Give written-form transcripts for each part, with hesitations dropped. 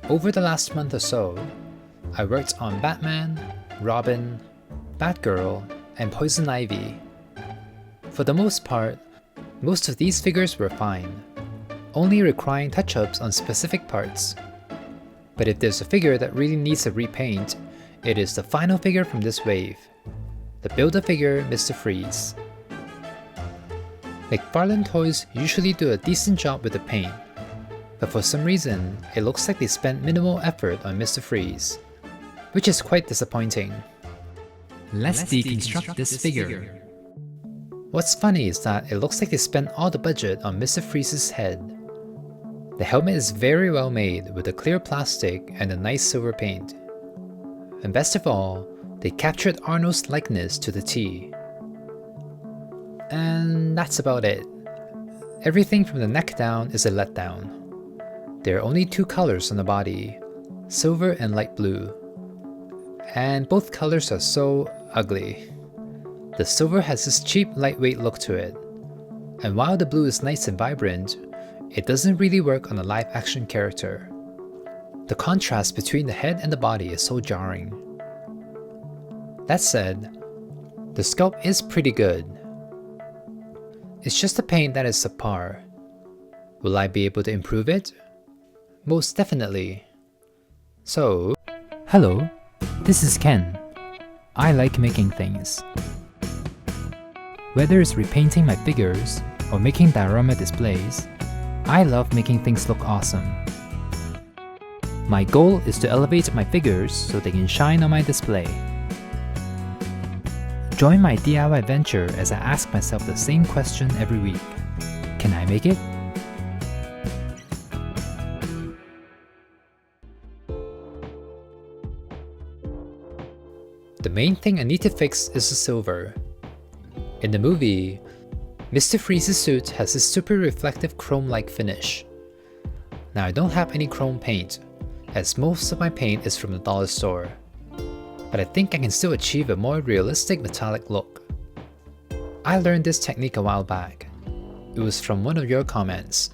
Over the last month or so, I worked on Batman, Robin, Batgirl, and Poison Ivy. For the most part, most of these figures were fine, only requiring touch-ups on specific parts. But if there's a figure that really needs a repaint, it is the final figure from this wave, the Build-A-Figure Mr. Freeze. McFarlane Toys usually do a decent job with the paint, but for some reason, it looks like they spent minimal effort on Mr. Freeze, which is quite disappointing. Let's deconstruct this figure. What's funny is that it looks like they spent all the budget on Mr. Freeze's head. The helmet is very well made with a clear plastic and a nice silver paint. And best of all, they captured Arnold's likeness to the T. And that's about it. Everything from the neck down is a letdown. There are only two colors on the body, silver and light blue. And both colors are so ugly. The silver has this cheap, lightweight look to it. And while the blue is nice and vibrant, it doesn't really work on a live-action character. The contrast between the head and the body is so jarring. That said, the sculpt is pretty good. It's just the paint that is subpar. Will I be able to improve it? Most definitely. So, hello, this is Ken. I like making things. Whether it's repainting my figures or making diorama displays, I love making things look awesome. My goal is to elevate my figures so they can shine on my display. Join my DIY venture as I ask myself the same question every week. Can I make it? The main thing I need to fix is the silver. In the movie, Mr. Freeze's suit has this super reflective chrome-like finish. Now I don't have any chrome paint, as most of my paint is from the dollar store, but I think I can still achieve a more realistic metallic look. I learned this technique a while back. It was from one of your comments.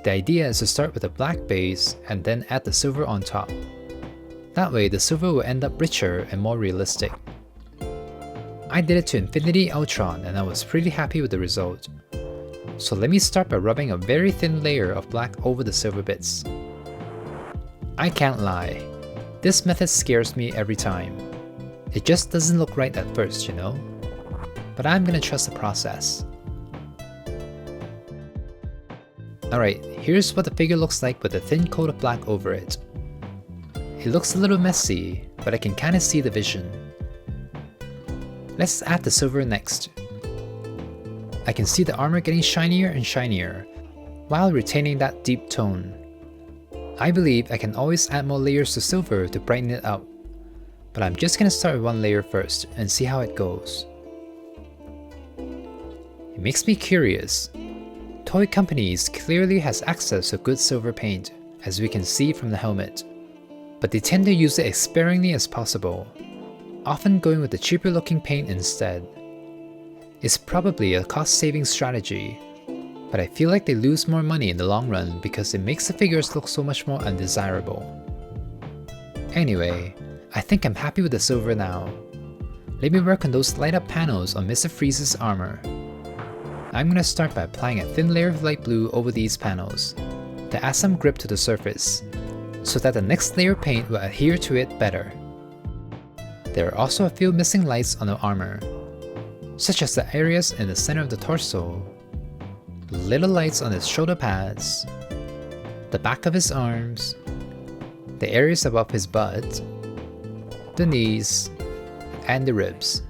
The idea is to start with a black base and then add the silver on top. That way the silver will end up richer and more realistic. I did it to Infinity Ultron and I was pretty happy with the result. So let me start by rubbing a very thin layer of black over the silver bits. I can't lie, this method scares me every time. It just doesn't look right at first, you know? But I'm gonna trust the process. Alright, here's what the figure looks like with a thin coat of black over it. It looks a little messy, but I can kinda see the vision. Let's add the silver next. I can see the armor getting shinier and shinier, while retaining that deep tone. I believe I can always add more layers to silver to brighten it up, but I'm just gonna start with one layer first and see how it goes. It makes me curious. Toy companies clearly has access to good silver paint, as we can see from the helmet, but they tend to use it as sparingly as possible, often going with the cheaper looking paint instead. It's probably a cost-saving strategy, but I feel like they lose more money in the long run because it makes the figures look so much more undesirable. Anyway, I think I'm happy with the silver now. Let me work on those light up panels on Mr. Freeze's armor. I'm gonna start by applying a thin layer of light blue over these panels, to add some grip to the surface, so that the next layer of paint will adhere to it better. There are also a few missing lights on the armor, such as the areas in the center of the torso, little lights on his shoulder pads, the back of his arms, the areas above his butt, the knees, and the ribs.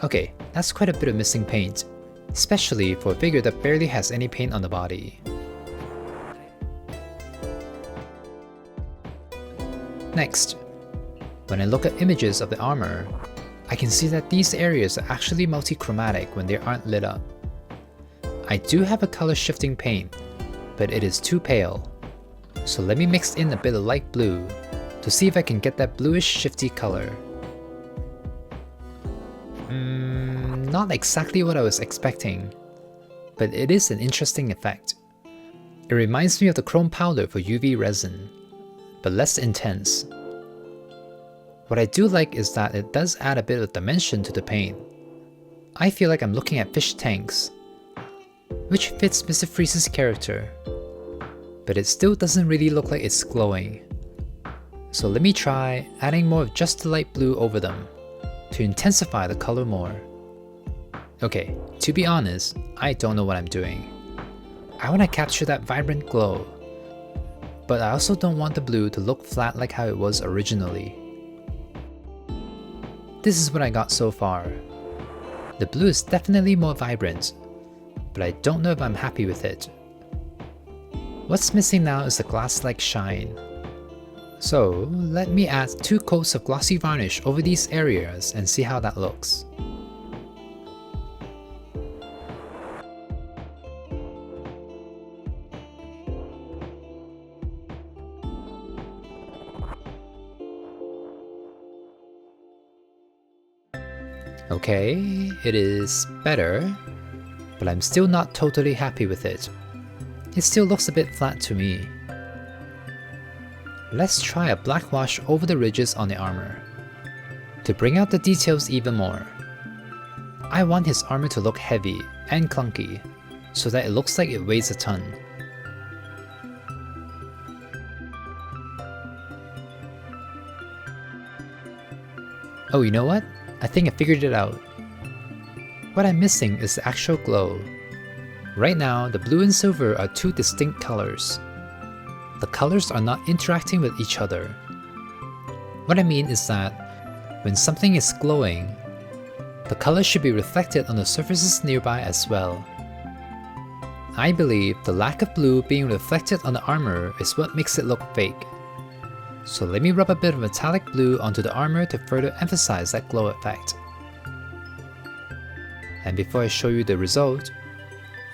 Okay, that's quite a bit of missing paint, especially for a figure that barely has any paint on the body. Next, when I look at images of the armor, I can see that these areas are actually multi-chromatic when they aren't lit up. I do have a color shifting paint, but it is too pale, so let me mix in a bit of light blue to see if I can get that bluish shifty color. Not exactly what I was expecting, but it is an interesting effect. It reminds me of the chrome powder for UV resin, but less intense. What I do like is that it does add a bit of dimension to the paint. I feel like I'm looking at fish tanks, which fits Mr. Freeze's character, but it still doesn't really look like it's glowing. So let me try adding more of just the light blue over them to intensify the color more. Okay, to be honest, I don't know what I'm doing. I want to capture that vibrant glow, but I also don't want the blue to look flat like how it was originally. This is what I got so far. The blue is definitely more vibrant, but I don't know if I'm happy with it. What's missing now is the glass-like shine. So let me add 2 coats of glossy varnish over these areas and see how that looks. Okay, it is better, but I'm still not totally happy with it. It still looks a bit flat to me. Let's try a black wash over the ridges on the armor, to bring out the details even more. I want his armor to look heavy and clunky, so that it looks like it weighs a ton. Oh, you know what? I think I figured it out. What I'm missing is the actual glow. Right now, the blue and silver are 2 distinct colors. The colors are not interacting with each other. What I mean is that when something is glowing, the color should be reflected on the surfaces nearby as well. I believe the lack of blue being reflected on the armor is what makes it look fake. So let me rub a bit of metallic blue onto the armor to further emphasize that glow effect. And before I show you the result,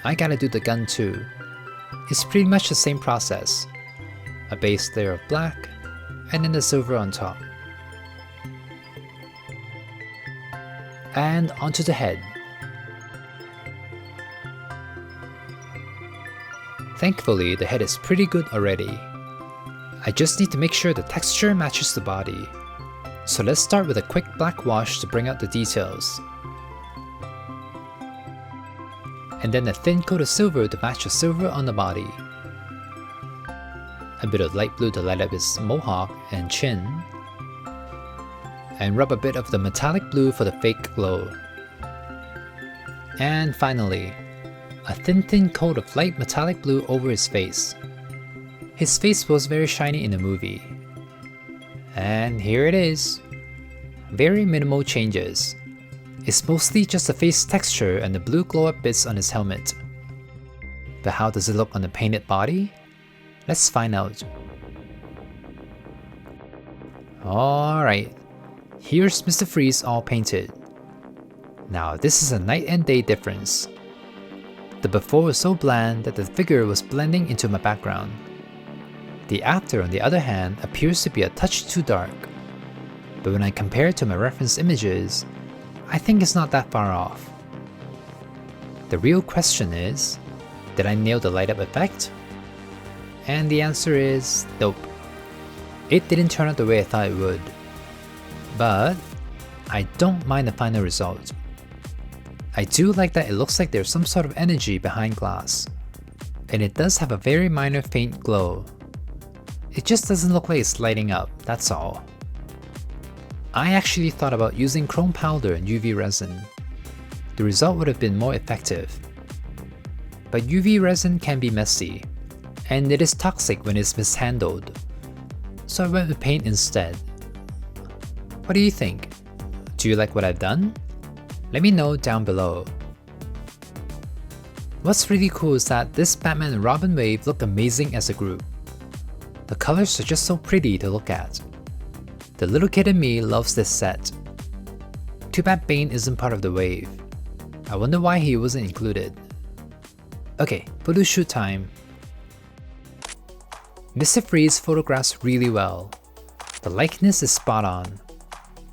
I gotta do the gun too. It's pretty much the same process. A base layer of black, and then the silver on top. And onto the head. Thankfully, the head is pretty good already. I just need to make sure the texture matches the body. So let's start with a quick black wash to bring out the details. And then a thin coat of silver to match the silver on the body. A bit of light blue to light up his mohawk and chin. And rub a bit of the metallic blue for the fake glow. And finally, a thin coat of light metallic blue over his face. His face was very shiny in the movie. And here it is. Very minimal changes. It's mostly just the face texture and the blue glow up bits on his helmet. But how does it look on the painted body? Let's find out. Alright, here's Mr. Freeze all painted. Now this is a night and day difference. The before was so bland that the figure was blending into my background. The after, on the other hand, appears to be a touch too dark. But when I compare it to my reference images, I think it's not that far off. The real question is, did I nail the light up effect? And the answer is nope. It didn't turn out the way I thought it would. But I don't mind the final result. I do like that it looks like there's some sort of energy behind glass. And it does have a very minor faint glow. It just doesn't look like it's lighting up, that's all. I actually thought about using chrome powder and UV resin. The result would have been more effective. But UV resin can be messy, and it is toxic when it's mishandled. So I went with paint instead. What do you think? Do you like what I've done? Let me know down below. What's really cool is that this Batman and Robin wave look amazing as a group. The colors are just so pretty to look at. The little kid in me loves this set. Too bad Bane isn't part of the wave. I wonder why he wasn't included. Okay, Photoshoot time. Mr. Freeze photographs really well. The likeness is spot on.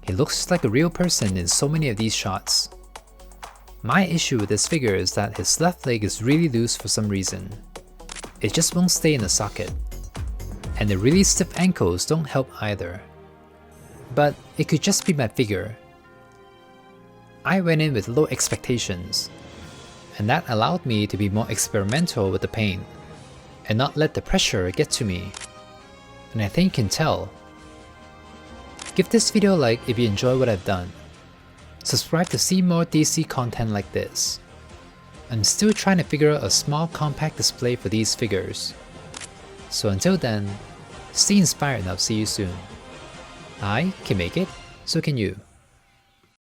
He looks like a real person in so many of these shots. My issue with this figure is that his left leg is really loose for some reason. it just won't stay in the socket. And the really stiff ankles don't help either. But it could just be my figure. I went in with low expectations, and that allowed me to be more experimental with the paint and not let the pressure get to me. And I think you can tell. Give this video a like if you enjoy what I've done. Subscribe to see more DC content like this. I'm still trying to figure out a small compact display for these figures. So until then, stay inspired and I'll see you soon. I can make it, so can you.